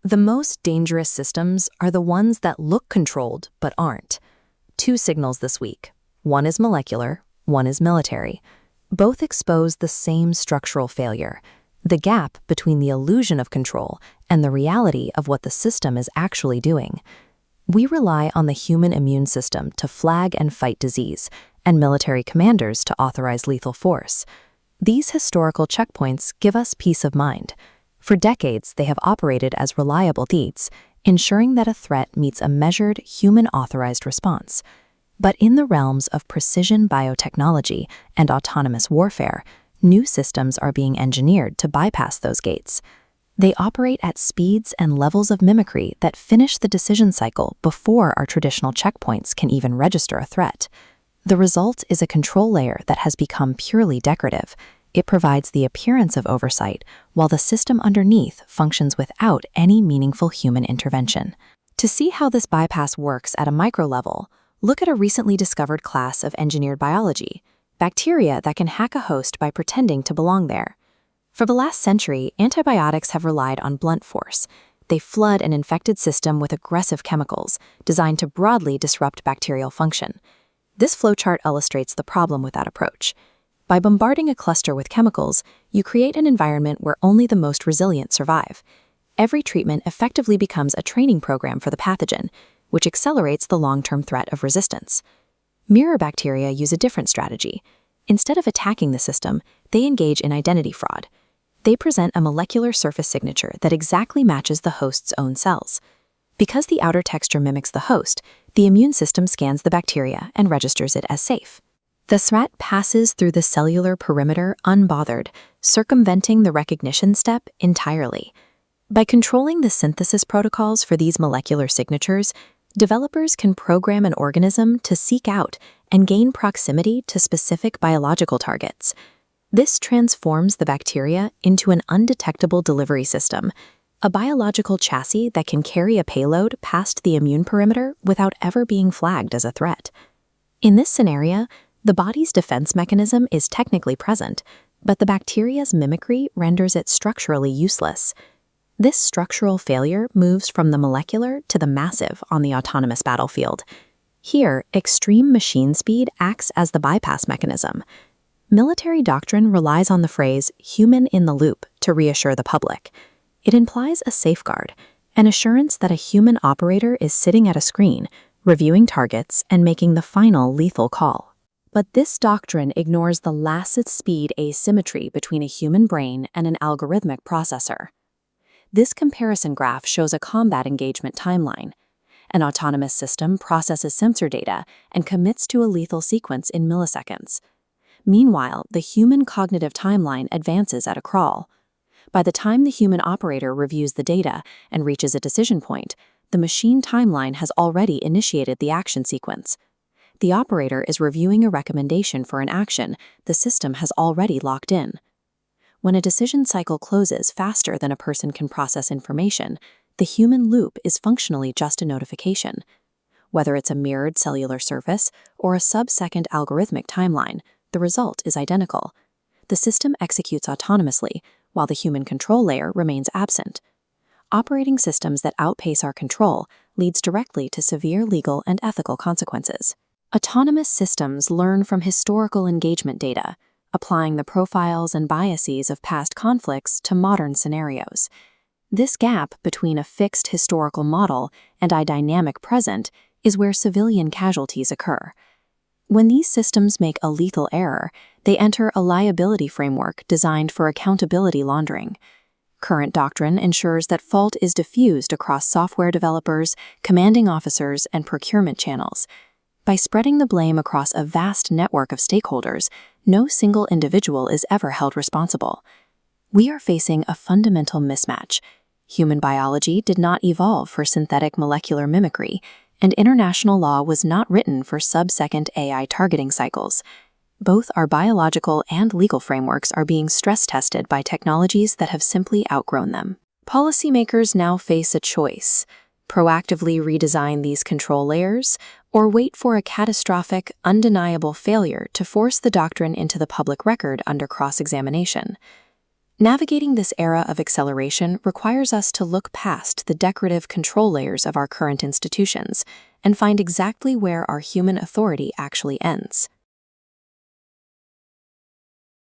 The most dangerous systems are the ones that look controlled but aren't. Two signals this week. One is molecular, one is military. Both expose the same structural failure, the gap between the illusion of control and the reality of what the system is actually doing. We rely on the human immune system to flag and fight disease, and military commanders to authorize lethal force. These historical checkpoints give us peace of mind. For decades, they have operated as reliable leads, ensuring that a threat meets a measured, human-authorized response. But in the realms of precision biotechnology and autonomous warfare, new systems are being engineered to bypass those gates. They operate at speeds and levels of mimicry that finish the decision cycle before our traditional checkpoints can even register a threat. The result is a control layer that has become purely decorative. It provides the appearance of oversight, while the system underneath functions without any meaningful human intervention. To see how this bypass works at a micro level, look at a recently discovered class of engineered biology, bacteria that can hack a host by pretending to belong there. For the last century, antibiotics have relied on blunt force. They flood an infected system with aggressive chemicals, designed to broadly disrupt bacterial function. This flowchart illustrates the problem with that approach. By bombarding a cluster with chemicals, you create an environment where only the most resilient survive. Every treatment effectively becomes a training program for the pathogen, which accelerates the long-term threat of resistance. Mirror bacteria use a different strategy. Instead of attacking the system, they engage in identity fraud. They present a molecular surface signature that exactly matches the host's own cells. Because the outer texture mimics the host, the immune system scans the bacteria and registers it as safe. The threat passes through the cellular perimeter unbothered, circumventing the recognition step entirely. By controlling the synthesis protocols for these molecular signatures, developers can program an organism to seek out and gain proximity to specific biological targets. This transforms the bacteria into an undetectable delivery system, a biological chassis that can carry a payload past the immune perimeter without ever being flagged as a threat. In this scenario, the body's defense mechanism is technically present, but the bacteria's mimicry renders it structurally useless. This structural failure moves from the molecular to the massive on the autonomous battlefield. Here, extreme machine speed acts as the bypass mechanism. Military doctrine relies on the phrase "human in the loop" to reassure the public. It implies a safeguard, an assurance that a human operator is sitting at a screen, reviewing targets and making the final lethal call. But this doctrine ignores the lasset speed asymmetry between a human brain and an algorithmic processor. This comparison graph shows a combat engagement timeline. An autonomous system processes sensor data and commits to a lethal sequence in milliseconds. Meanwhile, the human cognitive timeline advances at a crawl. By the time the human operator reviews the data and reaches a decision point, the machine timeline has already initiated the action sequence. The operator is reviewing a recommendation for an action the system has already locked in. When a decision cycle closes faster than a person can process information, the human loop is functionally just a notification. Whether it's a mirrored cellular surface or a sub-second algorithmic timeline, the result is identical. The system executes autonomously, while the human control layer remains absent. Operating systems that outpace our control leads directly to severe legal and ethical consequences. Autonomous systems learn from historical engagement data, applying the profiles and biases of past conflicts to modern scenarios. This gap between a fixed historical model and a dynamic present is where civilian casualties occur. When these systems make a lethal error, they enter a liability framework designed for accountability laundering. Current doctrine ensures that fault is diffused across software developers, commanding officers, and procurement channels. By spreading the blame across a vast network of stakeholders, no single individual is ever held responsible. We are facing a fundamental mismatch. Human biology did not evolve for synthetic molecular mimicry, and international law was not written for sub-second AI targeting cycles. Both our biological and legal frameworks are being stress-tested by technologies that have simply outgrown them. Policymakers now face a choice: proactively redesign these control layers, or wait for a catastrophic, undeniable failure to force the doctrine into the public record under cross-examination. Navigating this era of acceleration requires us to look past the decorative control layers of our current institutions and find exactly where our human authority actually ends.